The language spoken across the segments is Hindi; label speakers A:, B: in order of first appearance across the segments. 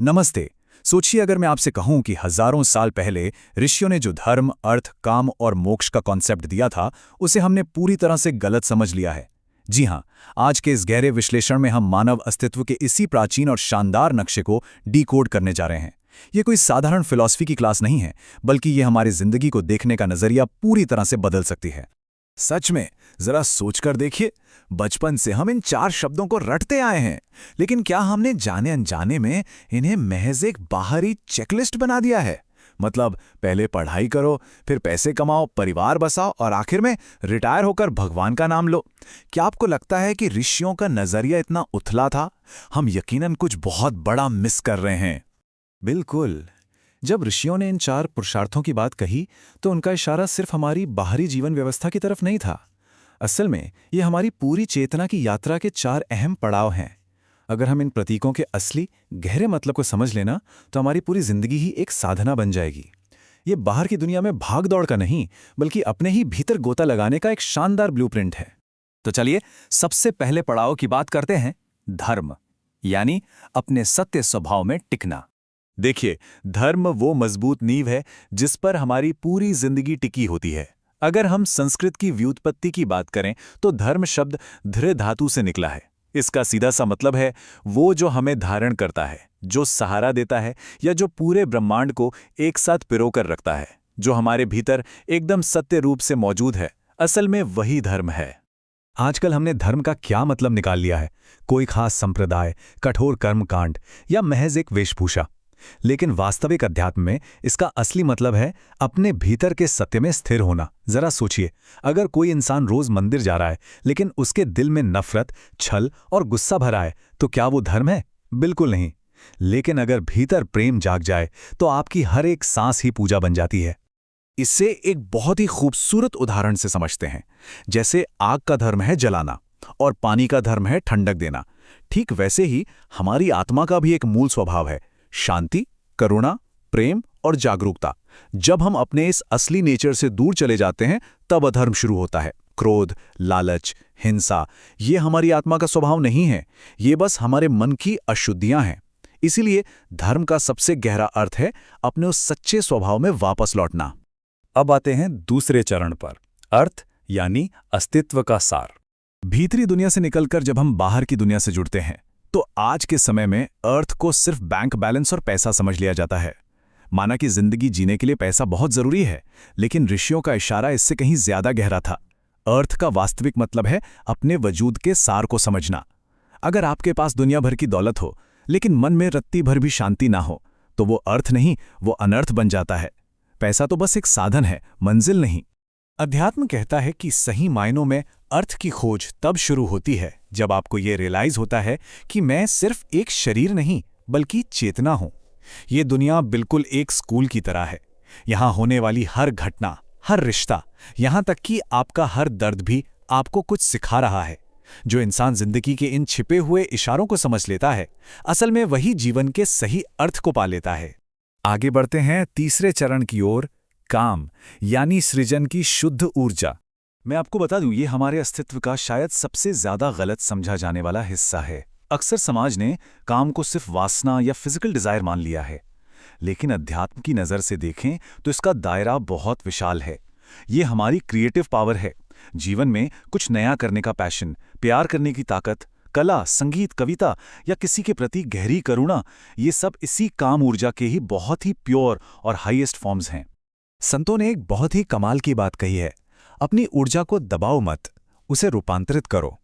A: नमस्ते। सोचिए अगर मैं आपसे कहूं कि हजारों साल पहले ऋषियों ने जो धर्म, अर्थ, काम और मोक्ष का कॉन्सेप्ट दिया था, उसे हमने पूरी तरह से गलत समझ लिया है। जी हां, आज के इस गहरे विश्लेषण में हम मानव अस्तित्व के इसी प्राचीन और शानदार नक्शे को डीकोड करने जा रहे हैं। ये कोई साधारण फिलॉसफी की क्लास नहीं है, बल्कि ये हमारी जिंदगी को देखने का नजरिया पूरी तरह से बदल सकती है।
B: सच में, जरा सोचकर देखिए। बचपन से हम इन 4 शब्दों को रटते आए हैं, लेकिन क्या हमने जाने अनजाने में इन्हें महज एक बाहरी चेकलिस्ट बना दिया है? मतलब पहले पढ़ाई करो, फिर पैसे कमाओ, परिवार बसाओ और आखिर में रिटायर होकर भगवान का नाम लो। क्या आपको लगता है कि ऋषियों का नजरिया इतना उथला था? हम यकीनन कुछ बहुत बड़ा मिस कर रहे हैं।
C: बिल्कुल। जब ऋषियों ने इन 4 पुरुषार्थों की बात कही, तो उनका इशारा सिर्फ हमारी बाहरी जीवन व्यवस्था की तरफ नहीं था। असल में ये हमारी पूरी चेतना की यात्रा के 4 अहम पड़ाव हैं। अगर हम इन प्रतीकों के असली गहरे मतलब को समझ लेना, तो हमारी पूरी जिंदगी ही एक साधना बन जाएगी। ये बाहर की दुनिया में भाग दौड़ का नहीं, बल्कि अपने ही भीतर गोता लगाने का एक शानदार ब्लूप्रिंट है।
A: तो चलिए सबसे पहले पड़ाव की बात करते हैं, धर्म, यानी अपने सत्य स्वभाव में टिकना। देखिए, धर्म वो मजबूत नींव है जिस पर हमारी पूरी जिंदगी टिकी होती है। अगर हम संस्कृत की व्युत्पत्ति की बात करें, तो धर्म शब्द धृ धातु से निकला है। इसका सीधा सा मतलब है वो जो हमें धारण करता है, जो सहारा देता है, या जो पूरे ब्रह्मांड को एक साथ पिरोकर रखता है, जो हमारे भीतर एकदम सत्य रूप से मौजूद है। असल में वही धर्म है।
C: आजकल हमने धर्म का क्या मतलब निकाल लिया है, कोई खास संप्रदाय, कठोर कर्मकांड या महज एक वेशभूषा। लेकिन वास्तविक अध्यात्म में इसका असली मतलब है अपने भीतर के सत्य में स्थिर होना। जरा सोचिए, अगर कोई इंसान रोज मंदिर जा रहा है, लेकिन उसके दिल में नफरत, छल और गुस्सा भरा है, तो क्या वो धर्म है? बिल्कुल नहीं। लेकिन अगर भीतर प्रेम जाग जाए, तो आपकी हर एक सांस ही पूजा बन जाती है।
B: इसे एक बहुत ही खूबसूरत उदाहरण से समझते हैं। जैसे आग का धर्म है जलाना और पानी का धर्म है ठंडक देना, ठीक वैसे ही हमारी आत्मा का भी एक मूल स्वभाव है: शांति, करुणा, प्रेम और जागरूकता। जब हम अपने इस असली नेचर से दूर चले जाते हैं, तब अधर्म शुरू होता है। क्रोध, लालच, हिंसा, ये हमारी आत्मा का स्वभाव नहीं है, ये बस हमारे मन की अशुद्धियां हैं। इसीलिए धर्म का सबसे गहरा अर्थ है अपने उस सच्चे स्वभाव में वापस लौटना।
C: अब आते हैं दूसरे चरण पर, अर्थ यानी अस्तित्व का सार। भीतरी दुनिया से निकलकर जब हम बाहर की दुनिया से जुड़ते हैं, तो आज के समय में अर्थ को सिर्फ बैंक बैलेंस और पैसा समझ लिया जाता है। माना कि जिंदगी जीने के लिए पैसा बहुत जरूरी है, लेकिन ऋषियों का इशारा इससे कहीं ज्यादा गहरा था। अर्थ का वास्तविक मतलब है अपने वजूद के सार को समझना। अगर आपके पास दुनिया भर की दौलत हो, लेकिन मन में रत्ती भर भी शांति ना हो, तो वो अर्थ नहीं, वो अनर्थ बन जाता है। पैसा तो बस एक साधन है, मंजिल नहीं। अध्यात्म कहता है कि सही मायनों में अर्थ की खोज तब शुरू होती है जब आपको ये रियलाइज होता है कि मैं सिर्फ एक शरीर नहीं, बल्कि चेतना हूं। ये दुनिया बिल्कुल एक स्कूल की तरह है। यहां होने वाली हर घटना, हर रिश्ता, यहां तक कि आपका हर दर्द भी आपको कुछ सिखा रहा है। जो इंसान जिंदगी के इन छिपे हुए इशारों को समझ लेता है, असल में वही जीवन के सही अर्थ को पा लेता है। आगे बढ़ते हैं तीसरे चरण की ओर, काम यानी सृजन की शुद्ध ऊर्जा। मैं आपको बता दूं, ये हमारे अस्तित्व का शायद सबसे ज्यादा गलत समझा जाने वाला हिस्सा है। अक्सर समाज ने काम को सिर्फ वासना या फिजिकल डिजायर मान लिया है, लेकिन अध्यात्म की नजर से देखें तो इसका दायरा बहुत विशाल है। ये हमारी क्रिएटिव पावर है, जीवन में कुछ नया करने का पैशन, प्यार करने की ताकत, कला, संगीत, कविता या किसी के प्रति गहरी करुणा, ये सब इसी काम ऊर्जा के ही बहुत ही प्योर और हाईएस्ट फॉर्म्स हैं। संतों ने एक बहुत ही कमाल की बात कही है, अपनी ऊर्जा को दबाओ मत, उसे रूपांतरित करो।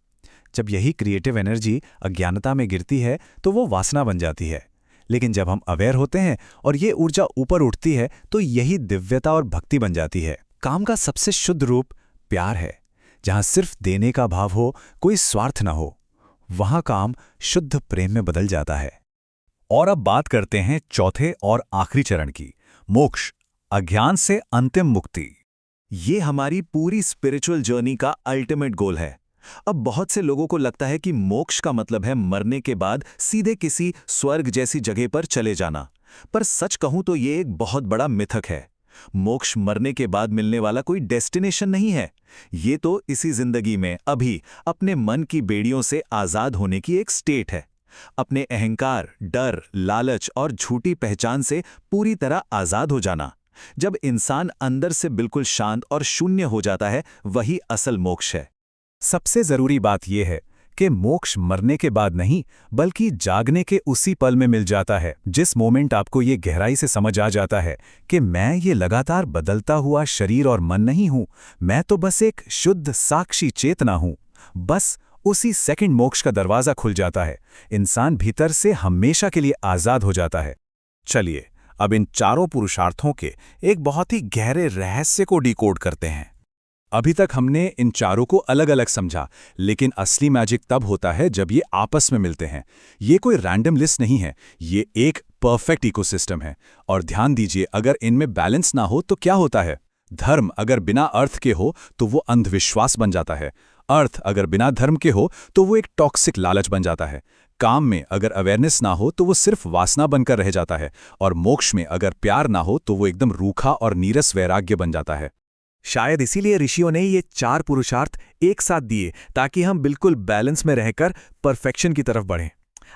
C: जब यही क्रिएटिव एनर्जी अज्ञानता में गिरती है, तो वो वासना बन जाती है। लेकिन जब हम अवेयर होते हैं और ये ऊर्जा ऊपर उठती है, तो यही दिव्यता और भक्ति बन जाती है। काम का सबसे शुद्ध रूप प्यार है। जहां सिर्फ देने का भाव हो, कोई स्वार्थ न हो, वहां काम शुद्ध प्रेम में बदल जाता है। और अब बात करते हैं चौथे और आखिरी चरण की, मोक्ष, अज्ञान से अंतिम मुक्ति।
B: ये हमारी पूरी स्पिरिचुअल जर्नी का अल्टीमेट गोल है। अब बहुत से लोगों को लगता है कि मोक्ष का मतलब है मरने के बाद सीधे किसी स्वर्ग जैसी जगह पर चले जाना। पर सच कहूं तो ये एक बहुत बड़ा मिथक है। मोक्ष मरने के बाद मिलने वाला कोई डेस्टिनेशन नहीं है। ये तो इसी जिंदगी में अभी अपने मन की बेड़ियों से आजाद होने की एक स्टेट है। अपने अहंकार, डर, लालच और झूठी पहचान से पूरी तरह आज़ाद हो जाना। जब इंसान अंदर से बिल्कुल शांत और शून्य हो जाता है, वही असल मोक्ष है।
C: सबसे जरूरी बात यह है कि मोक्ष मरने के बाद नहीं, बल्कि जागने के उसी पल में मिल जाता है, जिस मोमेंट आपको ये गहराई से समझ आ जाता है कि मैं ये लगातार बदलता हुआ शरीर और मन नहीं हूं, मैं तो बस एक शुद्ध साक्षी चेतना हूं। बस उसी सेकंड मोक्ष का दरवाजा खुल जाता है, इंसान भीतर से हमेशा के लिए आजाद हो जाता है। चलिए अब इन चारों पुरुषार्थों के एक बहुत ही गहरे रहस्य को डिकोड करते हैं। अभी तक हमने इन चारों को अलग अलग समझा, लेकिन असली मैजिक तब होता है जब ये आपस में मिलते हैं। ये कोई रैंडम लिस्ट नहीं है, ये एक परफेक्ट इकोसिस्टम है। और ध्यान दीजिए, अगर इनमें बैलेंस ना हो तो क्या होता है? धर्म अगर बिना अर्थ के हो तो वो अंधविश्वास बन जाता है। अर्थ अगर बिना धर्म के हो तो वो एक टॉक्सिक लालच बन जाता है। काम में अगर अवेयरनेस ना हो तो वो सिर्फ वासना बनकर रह जाता है। और मोक्ष में अगर प्यार ना हो तो वो एकदम रूखा और नीरस वैराग्य बन जाता है।
B: शायद इसीलिए ऋषियों ने ये 4 पुरुषार्थ एक साथ दिए, ताकि हम बिल्कुल बैलेंस में रहकर परफेक्शन की तरफ बढ़ें।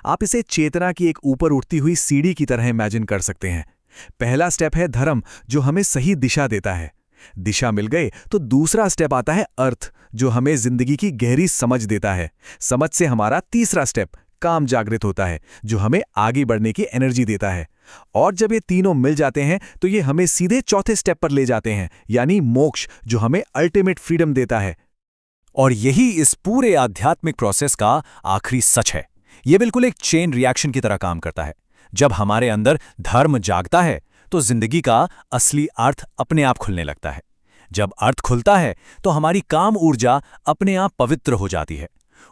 B: आप इसे चेतना की एक ऊपर उठती हुई सीढ़ी की तरह इमेजिन कर सकते हैं। पहला स्टेप है धर्म, जो हमें सही दिशा देता है। दिशा मिल गई तो दूसरा स्टेप आता है अर्थ, जो हमें जिंदगी की गहरी समझ देता है। समझ से हमारा तीसरा स्टेप काम जागृत होता है, जो हमें आगे बढ़ने की एनर्जी देता है। और जब ये तीनों मिल जाते हैं तो ये हमें सीधे चौथे स्टेप पर ले जाते हैं, यानी मोक्ष, जो हमें अल्टीमेट फ्रीडम देता है।
C: और यही इस पूरे आध्यात्मिक प्रोसेस का आखिरी सच है। ये बिल्कुल एक चेन रिएक्शन की तरह काम करता है। जब हमारे अंदर धर्म जागता है तो जिंदगी का असली अर्थ अपने आप खुलने लगता है। जब अर्थ खुलता है तो हमारी काम ऊर्जा अपने आप पवित्र हो जाती है।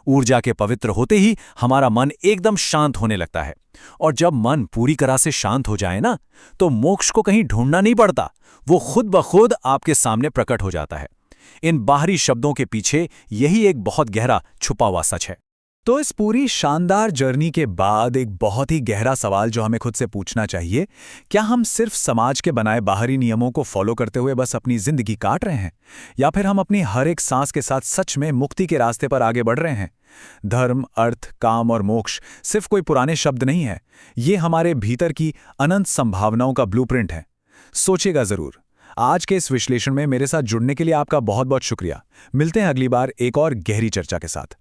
C: ऊर्जा के पवित्र होते ही हमारा मन एकदम शांत होने लगता है। और जब मन पूरी तरह से शांत हो जाए ना, तो मोक्ष को कहीं ढूंढना नहीं पड़ता, वो खुद ब खुद आपके सामने प्रकट हो जाता है। इन बाहरी शब्दों के पीछे यही एक बहुत गहरा छुपा हुआ सच है। तो इस पूरी शानदार जर्नी के बाद एक बहुत ही गहरा सवाल जो हमें खुद से पूछना चाहिए, क्या हम सिर्फ समाज के बनाए बाहरी नियमों को फॉलो करते हुए बस अपनी जिंदगी काट रहे हैं, या फिर हम अपनी हर एक सांस के साथ सच में मुक्ति के रास्ते पर आगे बढ़ रहे हैं? धर्म, अर्थ, काम और मोक्ष सिर्फ कोई पुराने शब्द नहीं है, ये हमारे भीतर की अनंत संभावनाओं का ब्लूप्रिंट है। सोचिएगा जरूर। आज के इस विश्लेषण में मेरे साथ जुड़ने के लिए आपका बहुत बहुत शुक्रिया। मिलते हैं अगली बार एक और गहरी चर्चा के साथ।